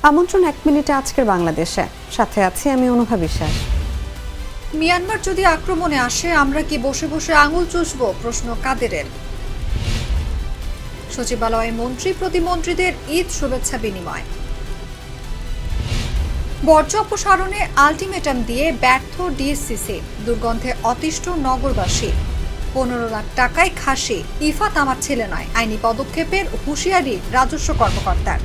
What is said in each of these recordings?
আমন্ত্রণ 1 মিনিটে আজকের বাংলাদেশে, সাথে আছি আমি অনুভা বিশ্বাস। মিয়ানমার যদি আক্রমণে আসে আমরা কি বসে বসে আঙুল চুষব, প্রশ্ন কাদেরের। সচিবালয়ে মন্ত্রী প্রতিমন্ত্রীদের ঈদ শুভেচ্ছা বিনিময়। বর্জ্য অপসারণে আলটিমেটাম দিয়ে ব্যর্থ ডিএসসিসি, দুর্গন্ধে অতিষ্ঠ নগরবাসী। 15 লাখ টাকায় খাসি, ইফাত আমার ছেলে নয়, আইনি পদক্ষেপের হুঁশিয়ারি রাজস্ব কর্মকর্তার।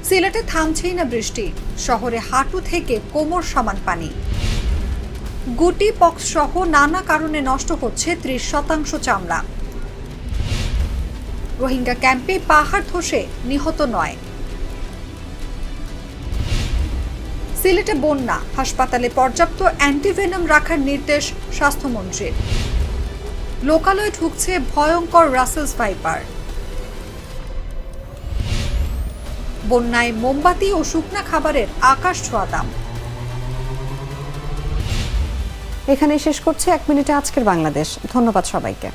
সিলেটে থামছেই না বৃষ্টি, শহরে হাঁটু থেকে কোমর সমান পানি। গুটি পক্স সহ নানা কারণে নষ্ট হচ্ছে 30% চামড়া। রোহিঙ্গা ক্যাম্পে পাহাড় ধসে নিহত 9। সিলেটে বন্যা, হাসপাতালে পর্যাপ্ত অ্যান্টিভেনম রাখার নির্দেশ স্বাস্থ্যমন্ত্রীর। লোকালয়ে ঢুকছে ভয়ঙ্কর রাসেলস ভাইপার। বন্যায় মোমবাতি ও শুকনা খাবারের আকাশ ছোঁয়া দাম। এখানে শেষ করছে 1 মিনিটে আজকের বাংলাদেশ। ধন্যবাদ সবাইকে।